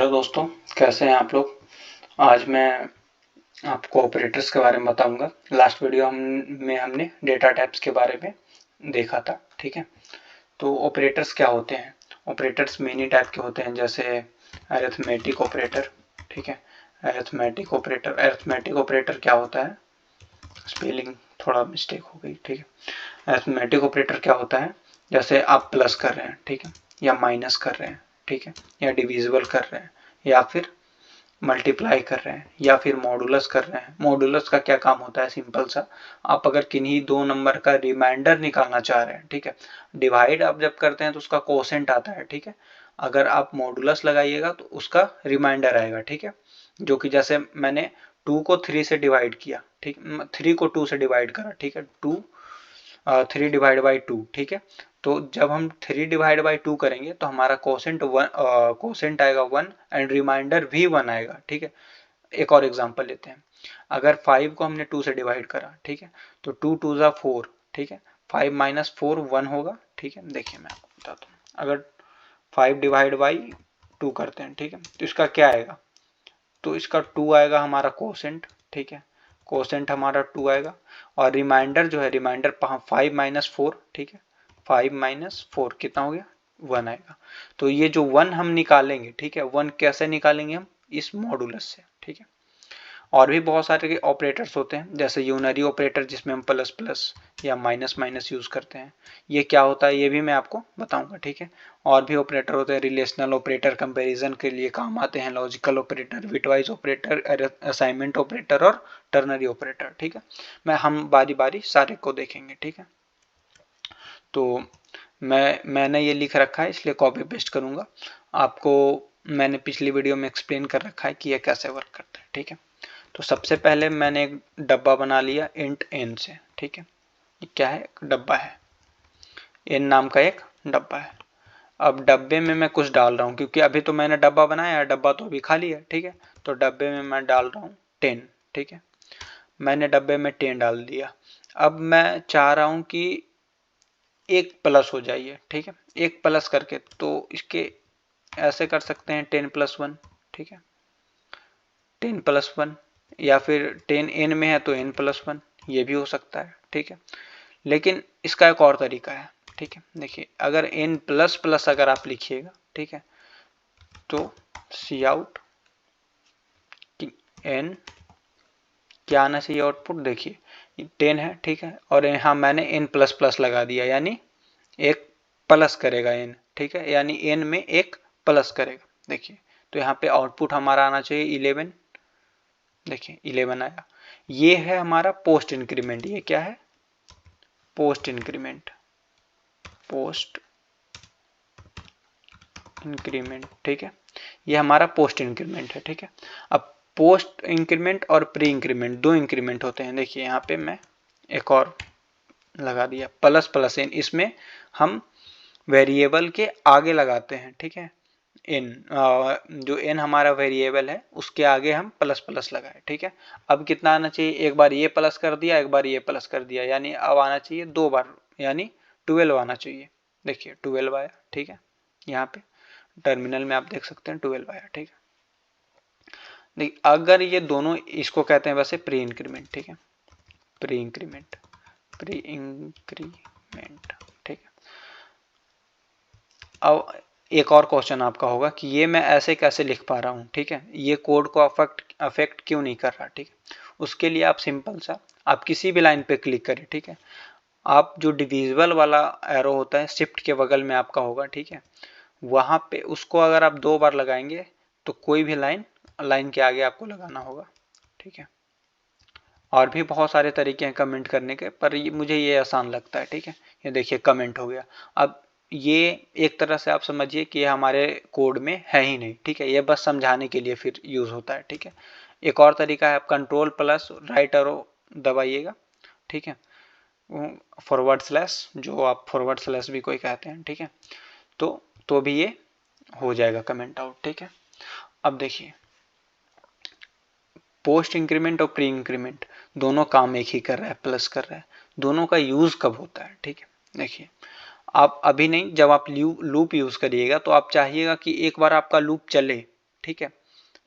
दोस्तों, कैसे हैं आप लोग। आज मैं आपको ऑपरेटर्स के बारे में बताऊंगा। लास्ट वीडियो में हमने डेटा टाइप्स के बारे में देखा था। ठीक है, तो ऑपरेटर्स क्या होते हैं। ऑपरेटर्स मेनी टाइप के होते हैं, जैसे अरिथमेटिक ऑपरेटर। ठीक है, अरिथमेटिक ऑपरेटर क्या होता है, स्पेलिंग थोड़ा मिस्टेक हो गई। ठीक है, अरिथमेटिक ऑपरेटर क्या होता है, जैसे आप प्लस कर रहे हैं, ठीक है, या माइनस कर रहे हैं, ठीक है, या डिविजिबल कर रहे हैं, या फिर मल्टीप्लाई कर रहे हैं, या फिर मॉडुलस कर रहे हैं। मॉडुलस का क्या काम होता है, सिंपल सा, आप अगर किन्हीं दो नंबर का रिमाइंडर निकालना चाह रहे हैं, ठीक है, डिवाइड आप जब करते हैं तो उसका कोसेंट आता है। ठीक है, अगर आप मॉडुलस लगाइएगा तो उसका रिमाइंडर आएगा। ठीक है, जो कि जैसे मैंने 2 को 3 से डिवाइड किया, ठीक, 3 को 2 से डिवाइड करा, ठीक है, 3 डिवाइड बाई 2। ठीक है, तो जब हम 3 डिवाइड बाई 2 करेंगे तो हमारा कोसेंट आएगा 1 एंड रिमाइंडर भी 1 आएगा। ठीक है, एक और एग्जांपल लेते हैं। अगर 5 को हमने 2 से डिवाइड करा, ठीक है, तो 2 2 जा 4, ठीक है, 5 माइनस 4 1 होगा। ठीक है, देखिए मैं आपको बताता हूँ। अगर 5 डिवाइड बाई 2 करते हैं, ठीक है, तो इसका क्या आएगा, तो इसका 2 आएगा हमारा कोसेंट। ठीक है, कोसेंट हमारा 2 आएगा, और रिमाइंडर जो है, रिमाइंडर 5 माइनस 4, ठीक है, 5 माइनस 4 कितना हो गया, 1 आएगा। तो ये जो 1 हम निकालेंगे, ठीक है, 1 कैसे निकालेंगे हम, इस मॉडुलस से। ठीक है, और भी बहुत सारे ऑपरेटर्स होते हैं, जैसे यूनरी ऑपरेटर जिसमें हम प्लस प्लस या माइनस माइनस यूज करते हैं। ये क्या होता है ये भी मैं आपको बताऊंगा। ठीक है, और भी ऑपरेटर होते हैं, रिलेशनल ऑपरेटर कंपैरिजन के लिए काम आते हैं, logical operator, bitwise operator, assignment operator और टर्नरी ऑपरेटर। ठीक है, हम बारी बारी सारे को देखेंगे। ठीक है, तो मैंने ये लिख रखा है, इसलिए कॉपी पेस्ट करूंगा। आपको मैंने पिछली वीडियो में एक्सप्लेन कर रखा है कि यह कैसे वर्क करता है। ठीक है, तो सबसे पहले मैंने एक डब्बा बना लिया इंट n से। ठीक है, ये क्या है, एक डब्बा है, n नाम का एक डब्बा है। अब डब्बे में मैं कुछ डाल रहा हूँ, क्योंकि अभी तो मैंने डब्बा बनाया है, डब्बा तो अभी खाली है। ठीक है, तो डब्बे में मैं डाल रहा हूँ 10। ठीक है, मैंने डब्बे में 10 डाल दिया। अब मैं चाह रहा हूँ कि एक प्लस हो जाइए। ठीक है, एक प्लस करके, तो इसके ऐसे कर सकते हैं 10 प्लस 1। ठीक है, 10 प्लस 1, या फिर 10 n में है तो n प्लस 1, ये भी हो सकता है। ठीक है, लेकिन इसका एक और तरीका है। ठीक है, देखिए, अगर n प्लस प्लस अगर आप लिखिएगा, ठीक है, तो सी आउट n क्या आना चाहिए आउटपुट, देखिए 10 है। ठीक है, और यहाँ मैंने n प्लस प्लस लगा दिया, यानी एक प्लस करेगा n। ठीक है, यानी n में एक प्लस करेगा। देखिए, तो यहाँ पे आउटपुट हमारा आना चाहिए 11। देखिए 11 आया। ये है हमारा पोस्ट इंक्रीमेंट। ये क्या है, पोस्ट इंक्रीमेंट, पोस्ट इंक्रीमेंट। ठीक है, ये हमारा पोस्ट इंक्रीमेंट है। ठीक है, अब पोस्ट इंक्रीमेंट और प्री इंक्रीमेंट दो इंक्रीमेंट होते हैं। देखिए यहाँ पे मैं एक और लगा दिया, प्लस प्लस n, इसमें हम वेरिएबल के आगे लगाते हैं। ठीक है, n, जो n हमारा वेरिएबल है उसके आगे हम प्लस प्लस लगाए। ठीक है, अब कितना आना चाहिए, एक बार ये प्लस कर दिया, एक बार ये प्लस कर दिया, यानी अब आना चाहिए 2 बार, यानी 12 आना चाहिए। देखिए 12 आया। ठीक है, यहाँ पे टर्मिनल में आप देख सकते हैं 12 आया। ठीक है, देखिए अगर ये दोनों, इसको कहते हैं वैसे प्री इंक्रीमेंट। ठीक है, प्री इंक्रीमेंट, प्री इंक्रीमेंट। ठीक है, अब एक और क्वेश्चन आपका होगा कि ये मैं ऐसे कैसे लिख पा रहा हूँ। ठीक है, ये कोड को अफेक्ट क्यों नहीं कर रहा। ठीक है, उसके लिए आप सिंपल सा, आप किसी भी लाइन पे क्लिक करें। ठीक है, आप जो डिविजिबल वाला एरो होता है शिफ्ट के बगल में आपका होगा। ठीक है, वहां पे उसको अगर आप 2 बार लगाएंगे तो कोई भी लाइन के आगे आपको लगाना होगा। ठीक है, और भी बहुत सारे तरीके हैं कमेंट करने के, पर मुझे ये आसान लगता है। ठीक है, ये देखिए कमेंट हो गया। अब ये एक तरह से आप समझिए कि ये हमारे कोड में है ही नहीं। ठीक है, ये बस समझाने के लिए फिर यूज होता है। ठीक है, एक और तरीका है, आप कंट्रोल प्लस राइट एरो दबाइएगा। ठीक है, फॉरवर्ड स्लैश, जो आप फॉरवर्ड स्लैश भी कोई कहते हैं। ठीक है, तो भी ये हो जाएगा कमेंट आउट। ठीक है, अब देखिए पोस्ट इंक्रीमेंट और प्री इंक्रीमेंट दोनों काम एक ही कर रहा है, प्लस कर रहा है। दोनों का यूज कब होता है, ठीक है, देखिए आप अभी नहीं, जब आप लूप यूज करिएगा तो आप चाहिएगा कि एक बार आपका लूप चले, ठीक है,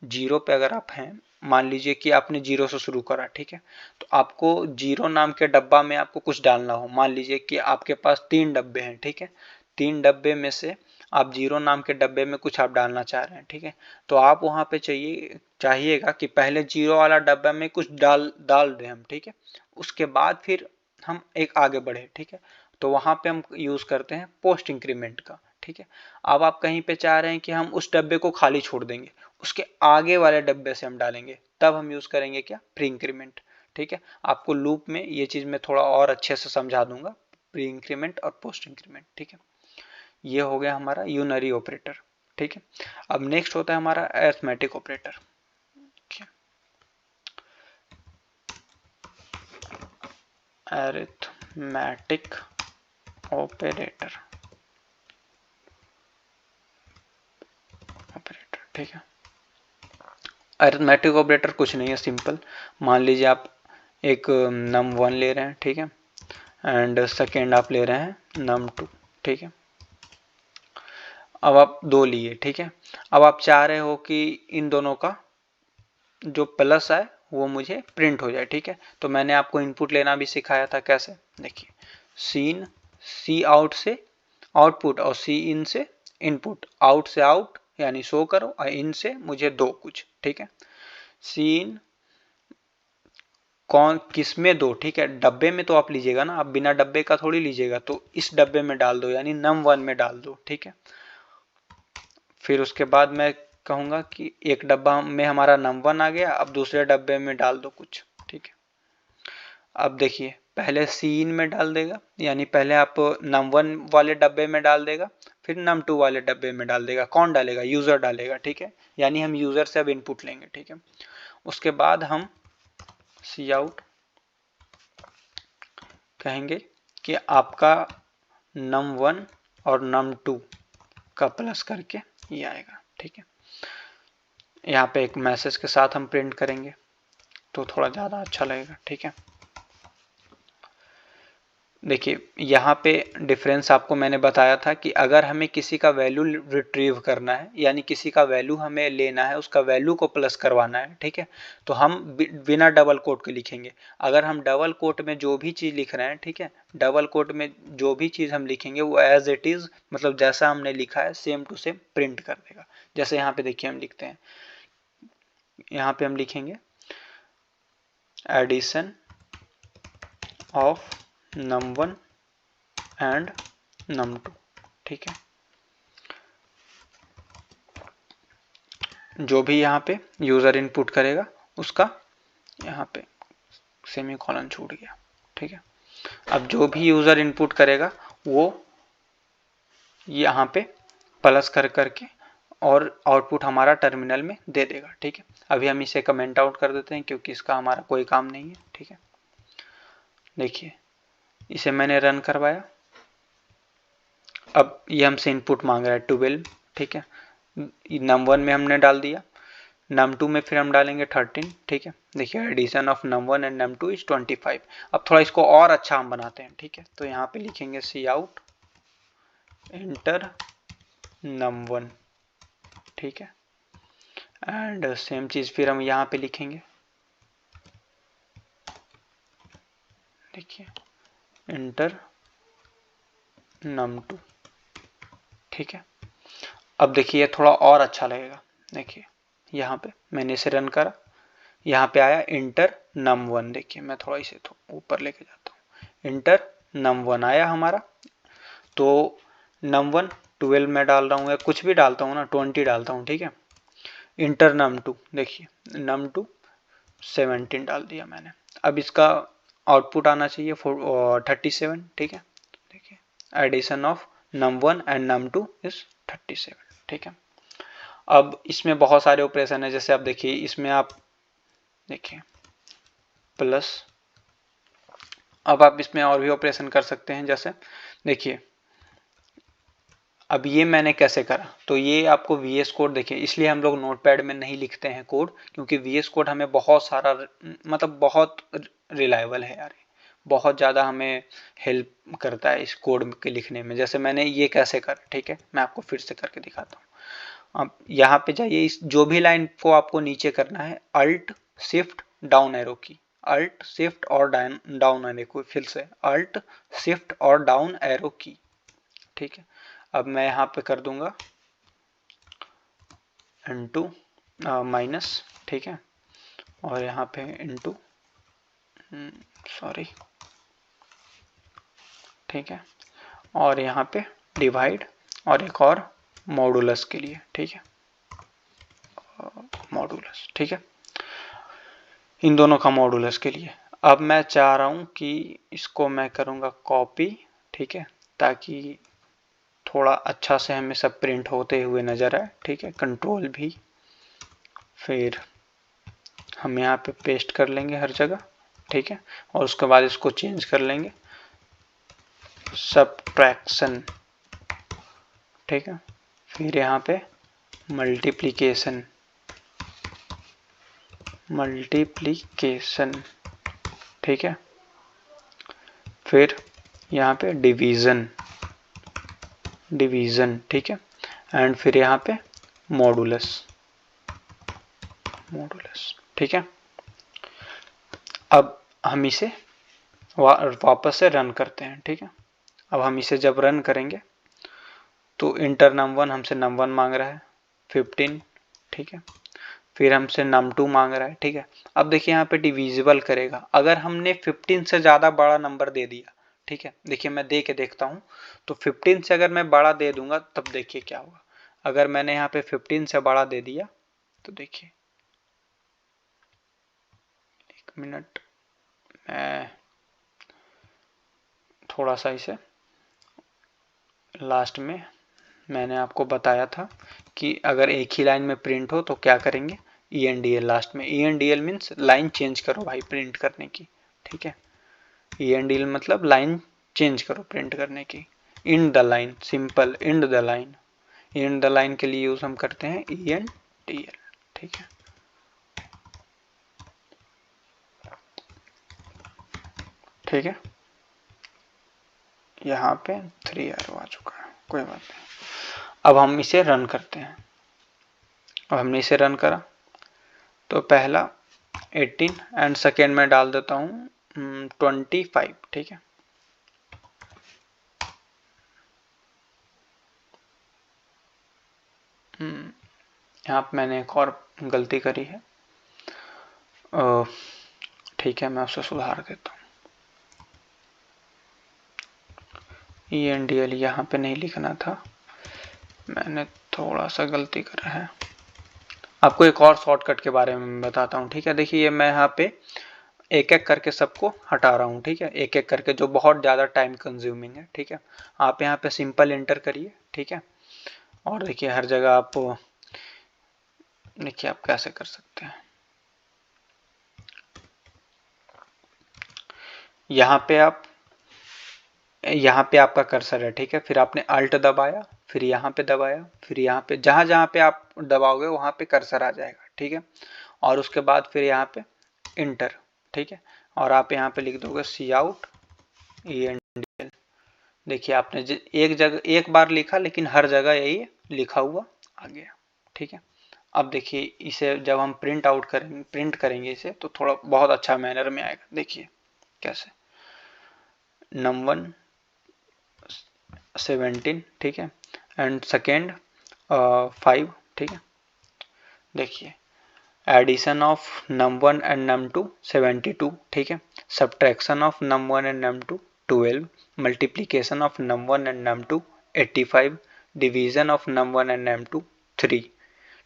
0 पे अगर आप हैं, मान लीजिए कि आपने 0 से शुरू करा, ठीक है, तो आपको 0 नाम के डब्बा में आपको कुछ डालना हो। मान लीजिए कि आपके पास 3 डब्बे हैं, ठीक है, 3 डब्बे में से आप 0 नाम के डब्बे में कुछ आप डालना चाह रहे हैं, ठीक है, तो आप वहां पे चाहिएगा कि पहले 0 वाला डब्बा में कुछ डाल दें हम, ठीक है, उसके बाद फिर हम एक आगे बढ़े, ठीक है, तो वहां पे हम यूज करते हैं पोस्ट इंक्रीमेंट का, ठीक है। अब आप कहीं पे चाह रहे हैं कि हम उस डब्बे को खाली छोड़ देंगे, उसके आगे वाले डब्बे से हम डालेंगे, तब हम यूज करेंगे क्या, प्री इंक्रीमेंट, ठीक है। आपको लूप में ये चीज मैं थोड़ा और अच्छे से समझा दूंगा, प्री इंक्रीमेंट और पोस्ट इंक्रीमेंट, ठीक है। ये हो गया हमारा यूनरी ऑपरेटर, ठीक है। अब नेक्स्ट होता है हमारा अरिथमेटिक ऑपरेटर। अरिथमेटिक ऑपरेटर, ठीक है। अरिथमेटिक ऑपरेटर कुछ नहीं है, सिंपल। मान लीजिए आप एक num1 ले रहे हैं, ठीक है, एंड सेकेंड आप ले रहे हैं num2, ठीक है। अब आप 2 लिए, ठीक है। अब आप चाह रहे हो कि इन दोनों का जो प्लस है वो मुझे प्रिंट हो जाए, ठीक है। तो मैंने आपको इनपुट लेना भी सिखाया था, कैसे, देखिए, सीन, सी आउट से आउटपुट और सी इन से इनपुट, आउट से आउट यानी शो करो और इन से मुझे दो कुछ, ठीक है। सीन कौन किस में दो, ठीक है, डब्बे में तो आप लीजिएगा ना, आप बिना डब्बे का थोड़ी लीजिएगा, तो इस डब्बे में डाल दो यानी num1 में डाल दो, ठीक है। फिर उसके बाद मैं कहूंगा कि एक डब्बा में हमारा num1 आ गया, अब दूसरे डब्बे में डाल दो कुछ, ठीक है। अब देखिए, पहले सीन में डाल देगा, यानी पहले आप num1 वाले डब्बे में डाल देगा, फिर num2 वाले डब्बे में डाल देगा। कौन डालेगा, यूजर डालेगा, ठीक है, यानी हम यूजर से अब इनपुट लेंगे, ठीक है। उसके बाद हम सी आउट कहेंगे कि आपका num1 और num2 का प्लस करके ये आएगा, ठीक है। यहाँ पे एक मैसेज के साथ हम प्रिंट करेंगे तो थोड़ा ज़्यादा अच्छा लगेगा, ठीक है। देखिए, यहाँ पे डिफरेंस आपको मैंने बताया था कि अगर हमें किसी का वैल्यू रिट्रीव करना है, यानी किसी का वैल्यू हमें लेना है, उसका वैल्यू को प्लस करवाना है, ठीक है, तो हम बिना डबल कोट के लिखेंगे। अगर हम डबल कोट में जो भी चीज़ लिख रहे हैं, ठीक है, डबल कोट में जो भी चीज़ हम लिखेंगे वो एज इट इज़, मतलब जैसा हमने लिखा है सेम टू सेम प्रिंट कर देगा। जैसे यहाँ पे देखिए हम लिखते हैं, यहाँ पे हम लिखेंगे addition of num1 and num2, ठीक है। जो भी यहाँ पे यूजर इनपुट करेगा उसका यहाँ पे सेमीकोलन छूट गया, ठीक है। अब जो भी यूजर इनपुट करेगा वो यहाँ पे प्लस कर करके और आउटपुट हमारा टर्मिनल में दे देगा, ठीक है। अभी हम इसे कमेंट आउट कर देते हैं क्योंकि इसका हमारा कोई काम नहीं है, ठीक है। देखिए, इसे मैंने रन करवाया, अब ये हमसे इनपुट मांग रहा है 12, ठीक है। num1 में हमने डाल दिया, num2 में फिर हम डालेंगे 13, ठीक है। देखिए, addition of num1 and num2 is 25। अब थोड़ा इसको और अच्छा हम बनाते हैं, ठीक है, तो यहाँ पे लिखेंगे सी आउट एंटर num1, ठीक है, एंड सेम चीज फिर हम यहाँ पे लिखेंगे, देखिए, एंटर num2, ठीक है। अब देखिए ये थोड़ा और अच्छा लगेगा, देखिए यहाँ पे मैंने इसे रन करा, यहाँ पे आया इंटर num1, देखिए मैं थोड़ा इसे ऊपर लेके जाता हूँ, इंटर num1 आया हमारा, तो num1 12 में डाल रहा हूँ या कुछ भी डालता हूँ ना, 20 डालता हूँ, ठीक है। इंटर num2, देखिए num2 17 डाल दिया मैंने। अब इसका आउटपुट आना चाहिए 37, ठीक है। देखिए, addition of num1 and num2 is 37, ठीक है। अब इसमें बहुत सारे ऑपरेशन है, जैसे आप देखिए, इसमें आप देखिए प्लस, अब आप इसमें और भी ऑपरेशन कर सकते हैं, जैसे देखिए, अब ये मैंने कैसे करा, तो ये आपको VS कोड, देखिए इसलिए हम लोग नोटपैड में नहीं लिखते हैं कोड, क्योंकि VS कोड हमें बहुत सारा, मतलब बहुत रिलायबल है यार, बहुत ज़्यादा हमें हेल्प करता है इस कोड के लिखने में। जैसे मैंने ये कैसे करा, ठीक है, मैं आपको फिर से करके दिखाता हूँ। अब यहाँ पे जाइए, इस जो भी लाइन को आपको नीचे करना है, अल्ट शिफ्ट डाउन एरो की, अल्ट शिफ्ट और डाउन एरो की, फिर से अल्ट शिफ्ट और डाउन एरो की, ठीक है। अब मैं यहाँ पे कर दूंगा इनटू माइनस, ठीक है, और यहाँ पे इनटू सॉरी, ठीक है, और यहाँ पे डिवाइड और एक और मॉडुलस के लिए, ठीक है, मॉडुलस, ठीक है, इन दोनों का मॉडुलस के लिए। अब मैं चाह रहा हूँ कि इसको मैं करूँगा कॉपी, ठीक है, ताकि थोड़ा अच्छा से हमें सब प्रिंट होते हुए नज़र आए, ठीक है, कंट्रोल भी, फिर हम यहाँ पे पेस्ट कर लेंगे हर जगह, ठीक है, और उसके बाद इसको चेंज कर लेंगे सबट्रैक्शन, ठीक है, फिर यहाँ पे मल्टीप्लिकेशन, ठीक है, फिर यहाँ पे डिवीज़न, ठीक है, एंड फिर यहाँ पे मॉडुलस, ठीक है। अब हम इसे वापस से रन करते हैं, ठीक है। अब हम इसे जब रन करेंगे तो इंटर num1 हमसे num1 मांग रहा है 15, ठीक है, फिर हमसे num2 मांग रहा है, ठीक है। अब देखिए यहाँ पे डिविजिबल करेगा, अगर हमने 15 से ज़्यादा बड़ा नंबर दे दिया, ठीक है, देखिए मैं दे के देखता हूँ, तो 15 से अगर मैं बड़ा दे दूंगा तब देखिए क्या होगा। अगर मैंने यहाँ पे 15 से बड़ा दे दिया तो देखिए, एक मिनट, मैं थोड़ा सा इसे, लास्ट में मैंने आपको बताया था कि अगर एक ही लाइन में प्रिंट हो तो क्या करेंगे, ENDL लास्ट में, ENDL मीन्स लाइन चेंज करो भाई प्रिंट करने की, ठीक है, ENDL मतलब लाइन चेंज करो प्रिंट करने की, end the line, simple end the line, end the line के लिए यूज हम करते हैं ENDL, ठीक है, ठीक है। यहाँ पे 3 एरो आ चुका है, कोई बात नहीं। अब हम इसे रन करते हैं, अब हमने इसे रन करा तो पहला 18 एंड सेकेंड में डाल देता हूँ 25, ठीक है, यहाँ पे मैंने एक और गलती करी है, ठीक है, मैं उसे सुधार देता हूँ। ENDL यहाँ पे नहीं लिखना था, मैंने थोड़ा सा गलती करा है। आपको एक और शॉर्टकट के बारे में बताता हूँ, ठीक है। देखिए मैं यहाँ पे एक एक करके सबको हटा रहा हूँ, ठीक है, एक एक करके, जो बहुत ज़्यादा टाइम कंज्यूमिंग है, ठीक है। आप यहाँ पे सिंपल इंटर करिए, ठीक है, और देखिए हर जगह आप देखिए आप कैसे कर सकते हैं। यहाँ पे आपका कर्सर है, ठीक है, फिर आपने अल्ट दबाया, फिर यहाँ पे दबाया, फिर यहाँ पे, जहाँ जहाँ पे आप दबाओगे वहाँ पे कर्सर आ जाएगा, ठीक है, और उसके बाद फिर यहाँ पे इंटर, ठीक है, और आप यहाँ पे लिख दोगे Cout ENDL। देखिए आपने एक जगह एक बार लिखा, लेकिन हर जगह यही लिखा हुआ आ गया, ठीक है। अब देखिए इसे जब हम प्रिंट करेंगे इसे, तो थोड़ा बहुत अच्छा मैनर में आएगा, देखिए कैसे, num1 17, ठीक है, एंड सेकेंड 5, ठीक है, देखिए addition of num1 and num2 72, ठीक है, subtraction of num1 and num2 12, multiplication of num1 and num2 85, division of num1 and num2 3,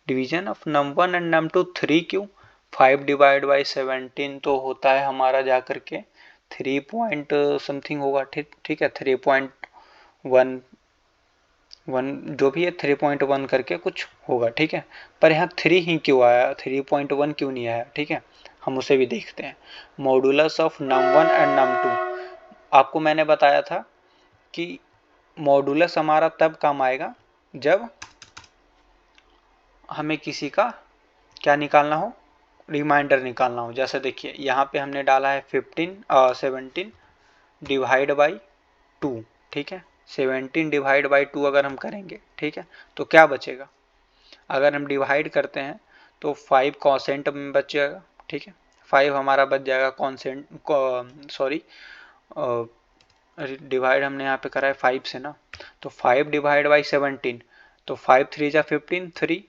division of num1 and num2 3 क्यों, 5 डिवाइड बाई 17 तो होता है हमारा जा करके 3 पॉइंट समथिंग होगा, ठीक है, 3.1 जो भी है 3.1 करके कुछ होगा, ठीक है, पर यहाँ 3 ही क्यों आया, 3.1 क्यों नहीं आया, ठीक है, हम उसे भी देखते हैं। Modulus of num1 and num2, आपको मैंने बताया था कि मॉडुलस हमारा तब काम आएगा जब हमें किसी का क्या निकालना हो, रिमाइंडर निकालना हो। जैसे देखिए यहाँ पे हमने डाला है 17 डिवाइड बाई 2, ठीक है, 17 डिवाइड बाई 2 अगर हम करेंगे, ठीक है, तो क्या बचेगा, अगर हम डिवाइड करते हैं तो 5 कॉन्सेंट में बच जाएगा, ठीक है, 5 हमारा बच जाएगा कॉन्सेंट, सॉरी डिवाइड हमने यहाँ पे करा है 5 से ना, तो 5 डिवाइड बाई 17, तो 5 3 जा 15, 3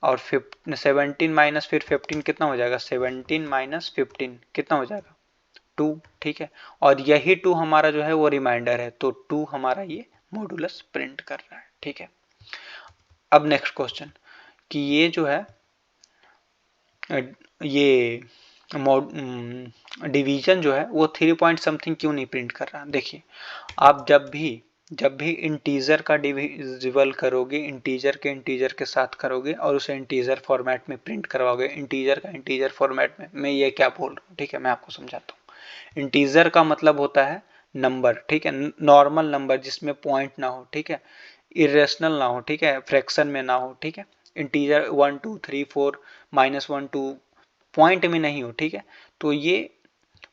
और 17 माइनस फिर 15 कितना हो जाएगा, 17 माइनस 15 कितना हो जाएगा 2, ठीक है, और यही 2 हमारा जो है वो रिमाइंडर है, तो 2 हमारा ये मॉडुलस प्रिंट कर रहा है, ठीक है। अब नेक्स्ट क्वेश्चन कि ये जो है ये डिवीजन जो है वो 3 पॉइंट समथिंग क्यों नहीं प्रिंट कर रहा। देखिए आप जब भी इंटीजर का डिविजिबल करोगे, इंटीजर के साथ करोगे और उसे इंटीजर फॉर्मेट में प्रिंट करवाओगे, इंटीजर का इंटीजर फॉर्मेट में, मैं ये क्या बोल रहा हूँ, ठीक है, मैं आपको समझाता हूँ। इंटीजर का मतलब होता है नंबर, ठीक है, नॉर्मल नंबर जिसमें पॉइंट ना हो, ठीक है, इरेशनल ना हो, ठीक है, फ्रैक्शन में ना हो, ठीक है, इंटीजर 1 2 3 4 -1 2 पॉइंट में नहीं हो, ठीक है, तो ये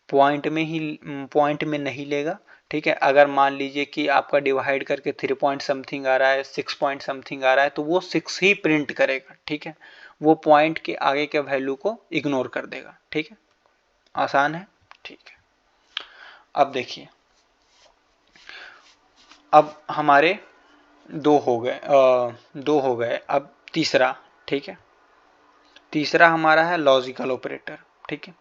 पॉइंट में नहीं लेगा, ठीक है। अगर मान लीजिए कि आपका डिवाइड करके 3 पॉइंट समथिंग आ रहा है, 6 पॉइंट समथिंग आ रहा है, तो वो 6 ही प्रिंट करेगा, ठीक है, वो पॉइंट के आगे के वैल्यू को इग्नोर कर देगा, ठीक है, आसान है, ठीक है। अब देखिए, अब हमारे दो हो गए, अब तीसरा, ठीक है, तीसरा हमारा है लॉजिकल ऑपरेटर, ठीक है,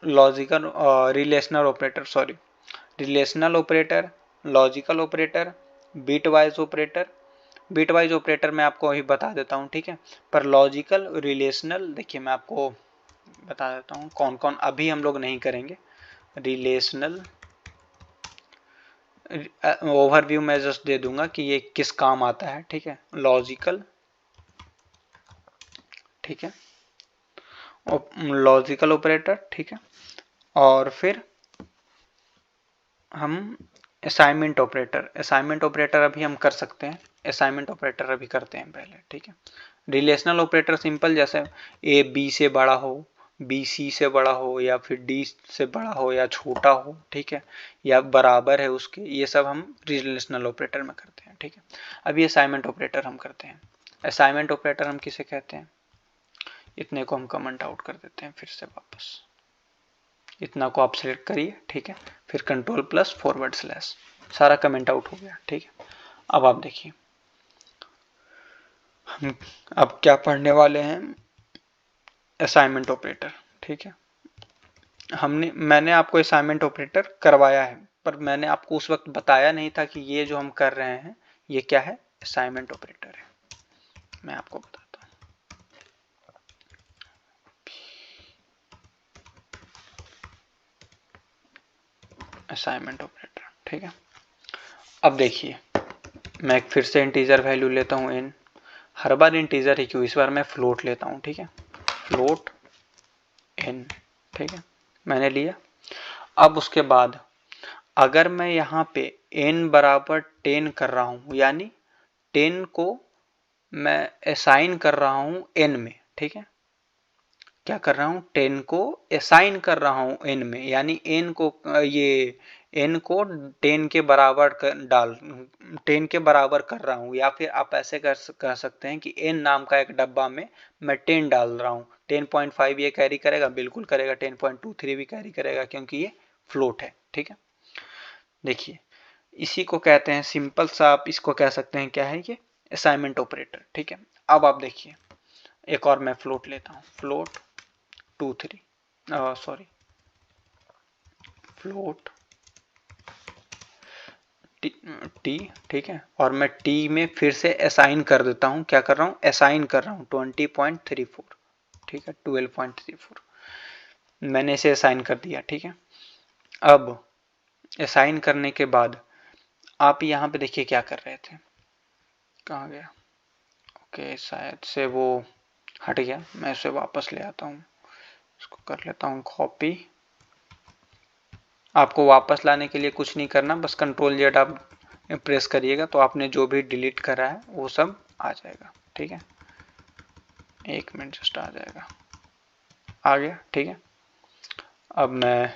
logical relational operator, sorry, relational operator, logical operator, bit wise operator. Bit wise operator मैं आपको अभी बता देता हूँ, ठीक है, पर लॉजिकल रिलेशनल देखिए मैं आपको बता देता हूँ कौन कौन, अभी हम लोग नहीं करेंगे। रिलेशनल ओवरव्यू मैं जस्ट दे दूंगा कि ये किस काम आता है, ठीक है, लॉजिकल, ठीक है, लॉजिकल ऑपरेटर, ठीक है, और फिर हम असाइनमेंट ऑपरेटर अभी हम कर सकते हैं, असाइनमेंट ऑपरेटर अभी करते हैं पहले, ठीक है। रिलेशनल ऑपरेटर सिंपल, जैसे ए बी से बड़ा हो, बी सी से बड़ा हो, या फिर डी से बड़ा हो या छोटा हो, ठीक है, या बराबर है उसके, ये सब हम रिलेशनल ऑपरेटर में करते हैं, ठीक है। अभी असाइनमेंट ऑपरेटर हम करते हैं। असाइनमेंट ऑपरेटर हम किसे कहते हैं, इतने को हम कमेंट आउट कर देते हैं फिर से वापस, इतना को आप सिलेक्ट करिए, ठीक है, फिर कंट्रोल प्लस फॉरवर्ड स्लैश, सारा कमेंट आउट हो गया, ठीक है। अब आप देखिए हम अब क्या पढ़ने वाले हैं, असाइनमेंट ऑपरेटर, ठीक है। मैंने आपको असाइनमेंट ऑपरेटर करवाया है, पर मैंने आपको उस वक्त बताया नहीं था कि ये जो हम कर रहे हैं ये क्या है, असाइनमेंट ऑपरेटर है। मैं आपको बताता हूँ, असाइनमेंट ऑपरेटर, ठीक है। अब देखिए मैं फिर से इंटीजर वैल्यू लेता हूँ n, हर बार इंटीजर ही क्यों, इस बार मैं फ्लोट लेता हूँ, ठीक है, फ्लोट n, ठीक है, मैंने लिया। अब उसके बाद अगर मैं यहाँ पे n बराबर 10 कर रहा हूँ, यानी 10 को मैं असाइन कर रहा हूँ n में, ठीक है, क्या कर रहा हूँ, 10 को असाइन कर रहा हूँ n में, यानी n को ये n को 10 के बराबर 10 के बराबर कर रहा हूँ, या फिर आप ऐसे कह सकते हैं कि n नाम का एक डब्बा में मैं 10 डाल रहा हूँ। 10.5 ये कैरी करेगा, बिल्कुल करेगा, 10.23 भी कैरी करेगा क्योंकि ये फ्लोट है, ठीक है। देखिए इसी को कहते हैं, सिंपल सा आप इसको कह सकते हैं क्या है, ये असाइनमेंट ऑपरेटर, ठीक है। अब आप देखिए एक और मैं फ्लोट लेता हूँ, फ्लोट 2 3 टी, ठीक है, और मैं टी में फिर से असाइन कर देता हूँ, क्या कर रहा हूँ, असाइन कर रहा हूँ 20.34, ठीक है, 12.34 मैंने इसे असाइन कर दिया, ठीक है। अब असाइन करने के बाद आप यहाँ पे देखिए क्या कर रहे थे, कहाँ गया, ओके शायद से वो हट गया, मैं इसे वापस ले आता हूँ, इसको कर लेता हूँ कॉपी। आपको वापस लाने के लिए कुछ नहीं करना, बस कंट्रोल जेड आप प्रेस करिएगा तो आपने जो भी डिलीट करा है वो सब आ जाएगा, ठीक है, 1 मिनट जस्ट आ जाएगा, आ गया, ठीक है। अब मैं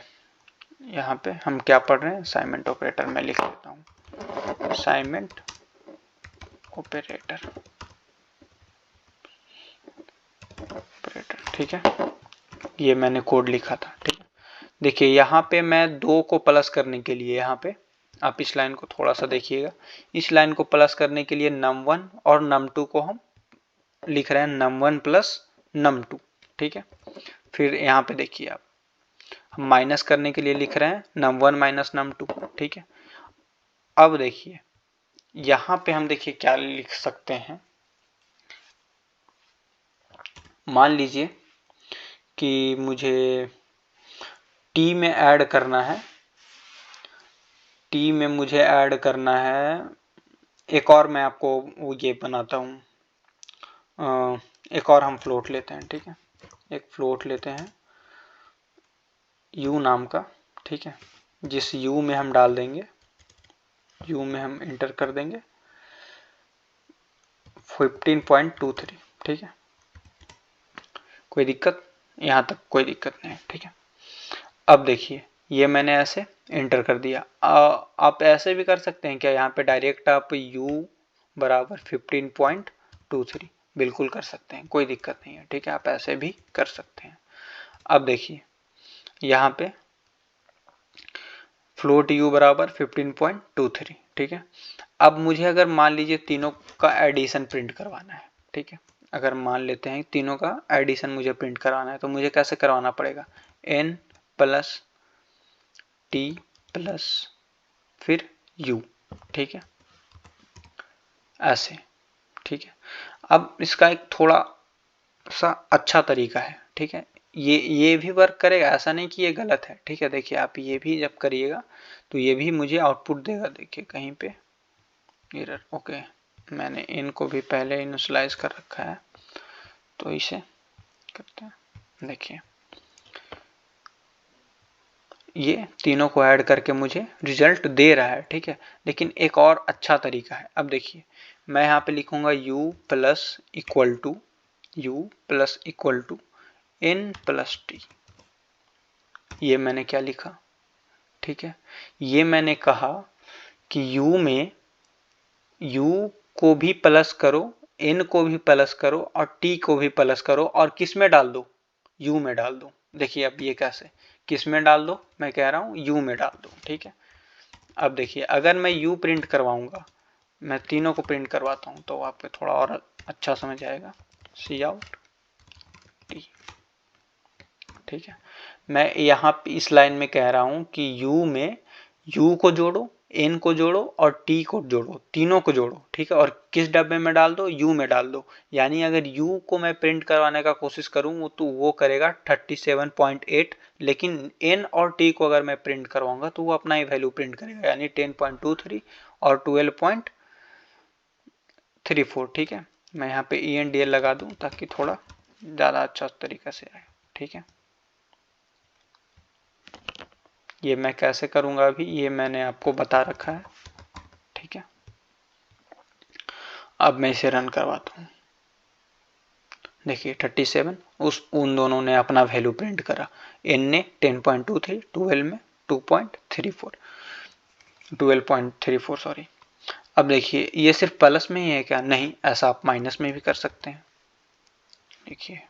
यहाँ पे हम क्या पढ़ रहे हैं, असाइनमेंट ऑपरेटर मैं लिख लेता हूँ, असाइनमेंट ऑपरेटर, ठीक है, ये मैंने कोड लिखा था। ठीक है, देखिए यहाँ पे मैं 2 को प्लस करने के लिए, यहाँ पे आप इस लाइन को थोड़ा सा देखिएगा, इस लाइन को प्लस करने के लिए num1 और num2 को हम लिख रहे हैं num1 प्लस num2। ठीक है, फिर यहाँ पे देखिए आप, हम माइनस करने के लिए लिख रहे हैं num1 माइनस num2। ठीक है, अब देखिए यहाँ पे हम देखिए क्या लिख सकते हैं, मान लीजिए कि मुझे t में ऐड करना है, t में मुझे ऐड करना है, एक और मैं आपको वो ये बनाता हूँ, एक और हम फ्लोट लेते हैं। ठीक है, एक फ्लोट लेते हैं u नाम का। ठीक है, जिस u में हम डाल देंगे, u में हम इंटर कर देंगे 15.23। ठीक है, कोई दिक्कत, यहाँ तक कोई दिक्कत नहीं। ठीक है, अब देखिए ये मैंने ऐसे इंटर कर दिया। आप ऐसे भी कर सकते हैं क्या, यहाँ पे डायरेक्ट आप u बराबर 15.23 बिल्कुल कर सकते हैं, कोई दिक्कत नहीं है। ठीक है, आप ऐसे भी कर सकते हैं। अब देखिए यहाँ पे फ्लोट u बराबर 15.23। ठीक है, अब मुझे अगर मान लीजिए तीनों का एडिशन प्रिंट करवाना है। ठीक है, अगर मान लेते हैं तीनों का एडिशन मुझे प्रिंट करवाना है, तो मुझे कैसे करवाना पड़ेगा, n प्लस t प्लस फिर u। ठीक है, ऐसे। ठीक है, अब इसका एक थोड़ा सा अच्छा तरीका है। ठीक है, ये भी वर्क करेगा, ऐसा नहीं कि ये गलत है। ठीक है, देखिए आप ये भी जब करिएगा तो ये भी मुझे आउटपुट देगा। देखिए कहीं पे एरर, ओके, मैंने इनको भी पहले इनिशियलाइज कर रखा है, तो इसे करते हैं। देखिए ये तीनों को ऐड करके मुझे रिजल्ट दे रहा है। ठीक है, लेकिन एक और अच्छा तरीका है। अब देखिए मैं यहाँ पे लिखूंगा u plus equal to n plus T. ये मैंने क्या लिखा, ठीक है, ये मैंने कहा कि u में u को भी प्लस करो, n को भी प्लस करो और t को भी प्लस करो, और किस में डाल दो, u में डाल दो। देखिए अब ये कैसे, किस में डाल दो, मैं कह रहा हूँ u में डाल दो। ठीक है, अब देखिए अगर मैं u प्रिंट करवाऊंगा, मैं तीनों को प्रिंट करवाता हूँ तो आपको थोड़ा और अच्छा समझ आएगा। सी आउट टी। ठीक है, मैं यहाँ इस लाइन में कह रहा हूँ कि u में u को जोड़ो, n को जोड़ो और t को जोड़ो, तीनों को जोड़ो। ठीक है, और किस डब्बे में डाल दो, u में डाल दो। यानी अगर u को मैं प्रिंट करवाने का कोशिश करूँ तो वो करेगा 37.8, लेकिन n और t को अगर मैं प्रिंट करवाऊंगा तो वो अपना ही वैल्यू प्रिंट करेगा, यानी 10.23 और 12.34। ठीक है, मैं यहाँ पे ENDL लगा दूँ ताकि थोड़ा ज़्यादा अच्छा तरीका से आए। ठीक है, ये मैं कैसे करूँगा अभी ये मैंने आपको बता रखा है। ठीक है, अब मैं इसे रन करवाता हूँ। देखिए 37, उन दोनों ने अपना वैल्यू प्रिंट करा, n ने 10.23, 12 में 12.34 सॉरी। अब देखिए ये सिर्फ प्लस में ही है क्या, नहीं, ऐसा आप माइनस में भी कर सकते हैं। देखिए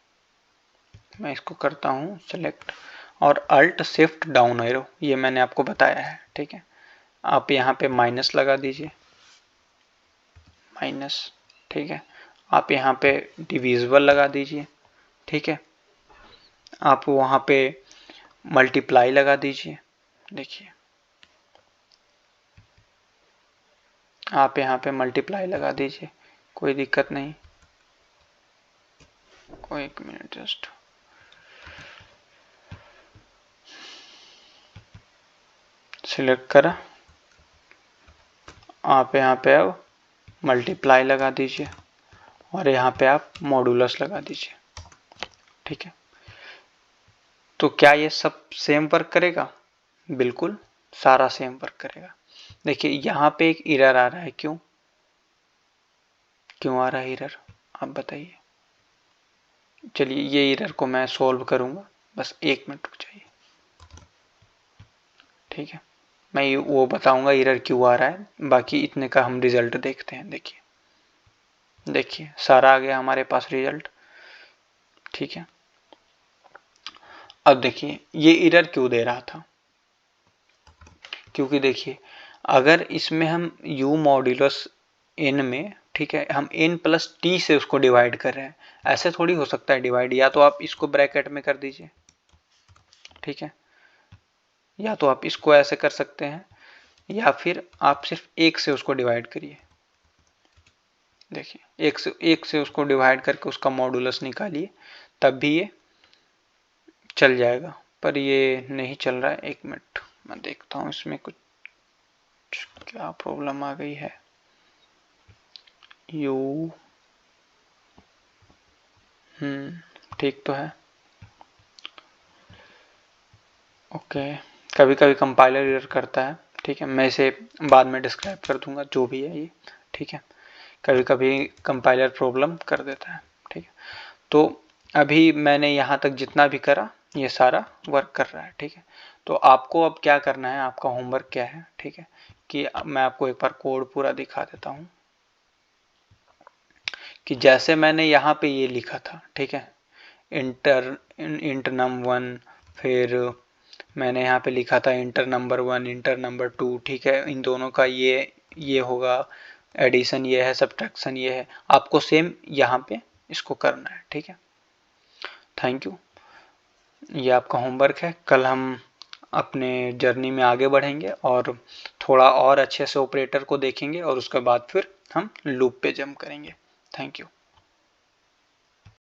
मैं इसको करता हूँ सेलेक्ट और अल्ट शिफ्ट डाउन एरो, ये मैंने आपको बताया है। ठीक है, आप यहाँ पे माइनस लगा दीजिए, माइनस। ठीक है, आप यहाँ पे डिविजिबल लगा दीजिए। ठीक है, आप वहाँ पे मल्टीप्लाई लगा दीजिए। देखिए आप यहाँ पे मल्टीप्लाई लगा दीजिए, कोई दिक्कत नहीं। कोई एक मिनट जस्ट, सिलेक्ट करा, आप यहाँ पे अब मल्टीप्लाई लगा दीजिए और यहाँ पे आप मॉडुलस लगा दीजिए। ठीक है, तो क्या ये सब सेम वर्क करेगा, बिल्कुल सारा सेम वर्क करेगा। देखिए यहाँ पे एक एरर आ रहा है, क्यों आ रहा है एरर, आप बताइए। चलिए ये एरर को मैं सॉल्व करूँगा, बस 1 मिनट रुक जाइए। ठीक है, मैं ये वो बताऊँगा एरर क्यों आ रहा है, बाकी इतने का हम रिजल्ट देखते हैं। देखिए सारा आ गया हमारे पास रिजल्ट। ठीक है, अब देखिए ये एरर क्यों दे रहा था, क्योंकि देखिए अगर इसमें हम u मॉड्यूलस n में, ठीक है, हम n प्लस t से उसको डिवाइड कर रहे हैं, ऐसे थोड़ी हो सकता है डिवाइड। या तो आप इसको ब्रैकेट में कर दीजिए, ठीक है, या तो आप इसको ऐसे कर सकते हैं, या फिर आप सिर्फ 1 से उसको डिवाइड करिए। देखिए 1 से उसको डिवाइड करके उसका मॉडुलस निकालिए, तब भी ये चल जाएगा। पर ये नहीं चल रहा है। 1 मिनट मैं देखता हूँ इसमें कुछ क्या प्रॉब्लम आ गई है। यू ठीक तो है। ओके, कभी कभी कंपाइलर एरर करता है, ठीक है, मैं इसे बाद में डिस्क्राइब कर दूंगा जो भी है ये, ठीक है, कभी कभी कंपाइलर प्रॉब्लम कर देता है, ठीक है। तो अभी मैंने यहाँ तक जितना भी करा ये सारा वर्क कर रहा है, ठीक है। तो आपको अब क्या करना है, आपका होमवर्क क्या है, ठीक है, कि मैं आपको एक बार कोड पूरा दिखा देता हूँ कि जैसे मैंने यहाँ पे ये लिखा था, ठीक है, इंटर num1, फिर मैंने यहाँ पे लिखा था इंटर नंबर 1, इंटर नंबर 2, ठीक है, इन दोनों का ये होगा, एडिशन ये है, सब्ट्रैक्शन ये है, आपको सेम यहाँ पे इसको करना है, ठीक है। थैंक यू, ये आपका होमवर्क है। कल हम अपने जर्नी में आगे बढ़ेंगे और थोड़ा और अच्छे से ऑपरेटर को देखेंगे और उसके बाद फिर हम लूप पे जंप करेंगे। Thank you.